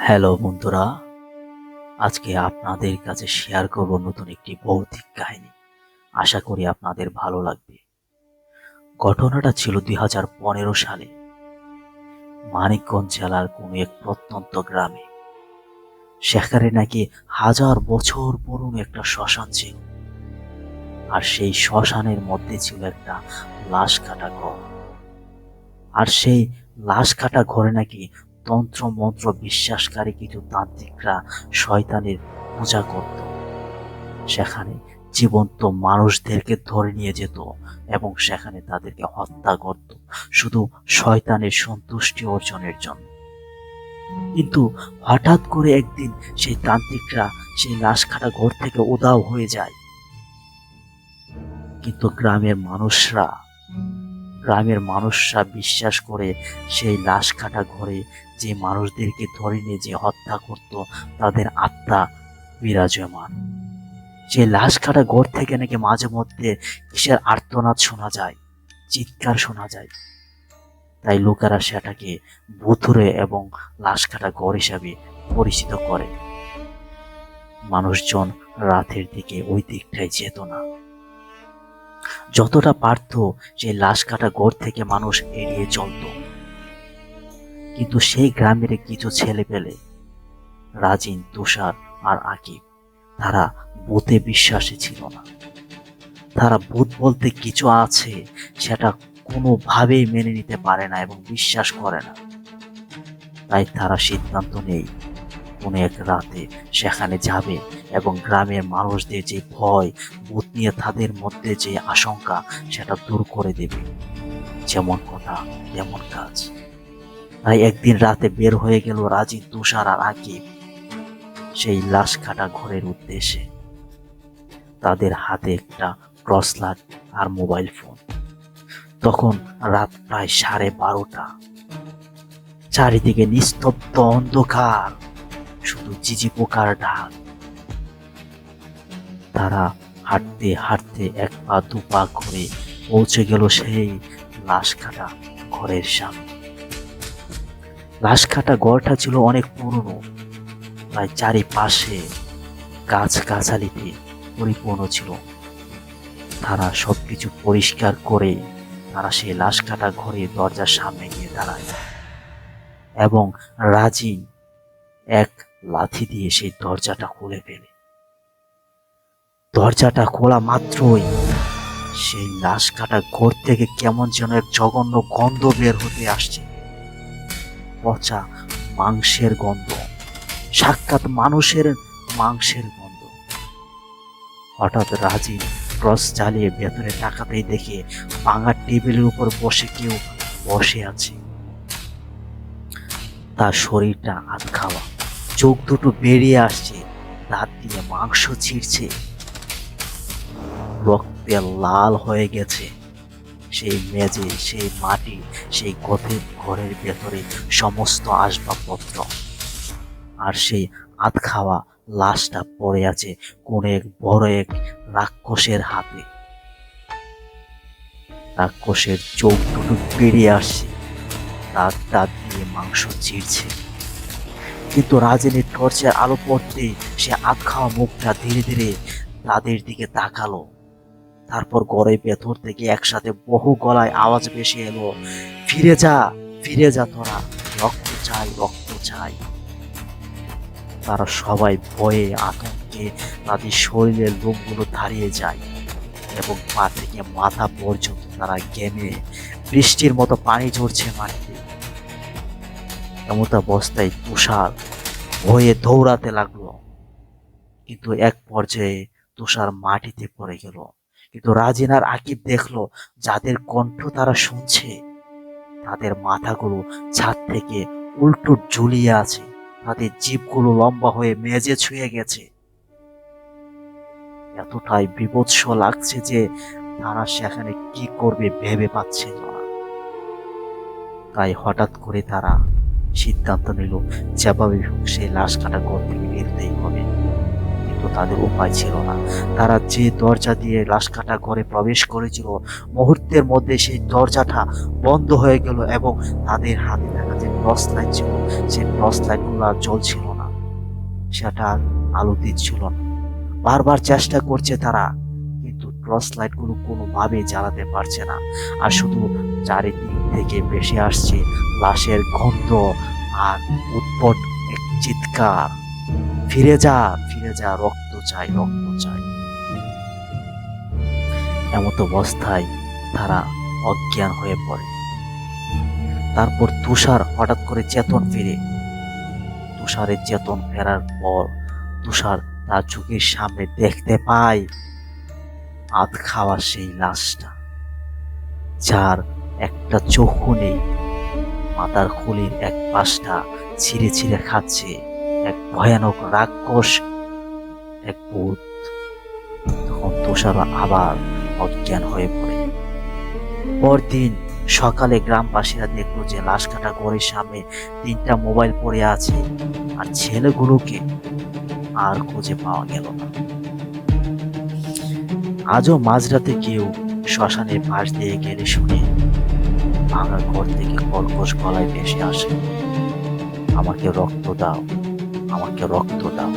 Hello বন্ধুরা, আজকে আপনাদের কাছে শেয়ার করব নতুন একটি ভৌতিক কাহিনী। আশা করি আপনাদের ভালো লাগবে। ঘটনাটা ছিল 2015 সালে মানিকগঞ্জ জেলার কোনো এক প্রত্যন্ত গ্রামে। সেখানে নাকি হাজার বছর পুরনো একটা শ্মশান ছিল, আর সেই শ্মশানের মধ্যে ছিল একটা লাশ কাটা ঘর। আর সেই লাশ কাটা ঘরে নাকি তন্ত্র মন্ত্র বিশ্বাসকারী কিছু তান্ত্রিকরা শয়তানের পূজা করত। সেখানে জীবন্ত মানুষদেরকে ধরে নিয়ে যেত এবং সেখানে তাদেরকে হত্যা করত শুধু শয়তানের সন্তুষ্টি অর্জনের জন্য। কিন্তু হঠাৎ করে একদিন সেই তান্ত্রিকরা সেই লাশ কাটা ঘর থেকে উধাও হয়ে যায়। কিন্তু গ্রামের মানুষরা বিশ্বাস করে সেই লাশ কাটা ঘরে যে মানুষদেরকে ধরে নিয়ে যে হত্যা করত তাদের আত্মা বিরাজমান। সেই লাশ কাটা ঘর থেকে নাকি মাঝে মধ্যে কিসের আর্তনাদ শোনা যায়, চিৎকার শোনা যায়। তাই লোকেরা সেটাকে ভুতুড়ে এবং লাশ কাটা ঘর হিসাবে পরিচিত করে। মানুষজন রাতের দিকে ওই দিকটায় যেত না। যতটা পারত সেই লাশ কাটা ঘর থেকে মানুষ এড়িয়ে চলত। কিন্তু সেই গ্রামের কিছু ছেলে পেলে, রাজিন, তুষার আর আকিব, তারা ভূতে বিশ্বাসী ছিল না। তারা ভূত বলতে কিছু আছে সেটা কোনোভাবেই মেনে নিতে পারে না এবং বিশ্বাস করে না। তাই তারা সিদ্ধান্ত নেই কোনো এক রাতে সেখানে যাবে এবং গ্রামের মানুষদের যে ভয়, ভূত নিয়ে তাদের মধ্যে যে আশঙ্কা সেটা দূর করে দেবে। যেমন কথা তেমন কাজ। তাই একদিন রাতে বের হয়ে গেল রাজিন, তুষার আর আকিব সেই লাশ কাটা ঘরের উদ্দেশ্যে। তাদের হাতে একটা টর্চ লাইট আর মোবাইল ফোন। তখন রাত প্রায় 12:30। চারিদিকে নিস্তব্ধ অন্ধকার, শুধু ঝিঝি পোকার ডাক। তারা হাঁটতে হাঁটতে এক পা দু পা করে পৌঁছে গেল সেই লাশ কাটা ঘরের সামনে। লাশ কাটা ঘরটা ছিল অনেক পুরনো, প্রায় চারিপাশে গাছগাছালিতে পরিপূর্ণ ছিল। তারা সবকিছু পরিষ্কার করে তারা সেই লাশ কাটা ঘরের দরজার সামনে গিয়ে দাঁড়ায় এবং রাজিন এক লাথি দিয়ে সেই দরজাটা খুলে ফেলে। দরজাটা খোলা মাত্রই সেই লাশ কাটা ঘর থেকে কেমন যেন এক জঘন্য গন্ধ বের হতে আসছে। পচা মাংসের গন্ধ, সাক্ষাৎ মানুষের মাংসের গন্ধ। হঠাৎ রাজিন টর্চ জ্বালিয়ে ভেতরে তাকাতেই দেখে ভাঙা টেবিলের উপর বসে কেউ বসে আছে। তার শরীরটা আধ খাওয়া, চোখ দুটো বেরিয়ে আসছে, দাঁত দিয়ে মাংস ছিঁড়ছে, রক্তে লাল হয়ে গেছে। সেই মেঝে, সেই মাটি, সেই গভীর ঘরের ভেতরে সমস্ত আসবাবপত্র। আর সেই আধ খাওয়া লাশটা পড়ে আছে কোন এক বড় এক রাক্ষসের হাতে। রাক্ষসের চোখ দুটো বেরিয়ে আসছে, তার দাঁত দিয়ে মাংস ছিঁড়ছে। কিন্তু রাজেনের টর্চের আলো পড়তে সে আধ খাওয়া মুখটা ধীরে ধীরে তাদের দিকে তাকালো। তারপর ঘরের ভেতর থেকে একসাথে বহু গলায় আওয়াজ ভেসে এলো, ফিরে যা, ফিরে যা তোরা, রক্ত চাই, রক্ত চাই। তারা সবাই ভয়ে আতঙ্কে তাদের শরীরের লোমগুলো দাঁড়িয়ে যায় এবং পা থেকে মাথা পর্যন্ত তারা ঘেমে বৃষ্টির মতো পানি ঝরছে মাটিতে। এমত অবস্থায় তুষার ভয়ে দৌড়াতে লাগলো, কিন্তু এক পর্যায়ে তুষার মাটিতে পড়ে গেল। কিন্তু রাজিন আর আকিব দেখলো যাদের কণ্ঠ তারা শুনছে তাদের মাথাগুলো ছাদ থেকে উল্টো ঝুলিয়ে আছে, তাদের জিভগুলো লম্বা হয়ে মেঝে ছুঁয়ে গেছে। এতটাই বিভৎস লাগছে যে তারা সেখানে কি করবে ভেবে পাচ্ছে না। তাই হঠাৎ করে তারা সিদ্ধান্ত নিল যেভাবে হোক সেই লাশ কাটা ঘর থেকে বেরোতেই হবে। কিন্তু তাদের উপায় ছিল না। তারা যে দরজা দিয়ে লাশ কাটা ঘরে প্রবেশ করেছিল, মুহূর্তের মধ্যে সেই দরজাটা বন্ধ হয়ে গেল এবং তাদের হাতে থাকা যে টর্চ লাইট ছিল, সেই টর্চ লাইটগুলো আর জ্বলছিল না, সেটা আর আলো দিচ্ছিল না। বারবার চেষ্টা করছে তারা, কিন্তু টর্চ লাইটগুলো কোনোভাবেই জ্বালাতে পারছে না। আর শুধু চারিদিক থেকে ভেসে আসছে লাশের গন্ধ আর উৎপট এক চিৎকার, ফিরে যা, ফিরে যা, রক্ত চাই, রক্ত চাই। এমত অবস্থায় তারা অজ্ঞান হয়ে পড়ে। তারপর তুষার হঠাৎ করে চেতন ফিরে। তুষারের চেতন ফেরার পর তুষার তার চোখের সামনে দেখতে পায় আধ খাওয়া সেই লাশটা, যার একটা চোখও নেই, মাথার খুলির এক পাশটা ছিঁড়ে ছিঁড়ে খাচ্ছে এক ভয়ানক রাক্ষস, এক ভূত। তখন তুষার আবার অজ্ঞান হয়ে পড়ে। পরদিন সকালে গ্রামবাসীরা দেখলো যে লাশ কাটা ঘরের সামনে 3টা মোবাইল পড়ে আছে, আর ছেলেগুলোকে আর খুঁজে পাওয়া গেল না। আজও মাঝরাতে কেউ শ্মশানের পাশ দিয়ে গেলে শুনে ভাঙা ঘর থেকে কর্কশ গলায় ভেসে আসে, আমাকে রক্ত দাও, আমাকে রক্ত দাও।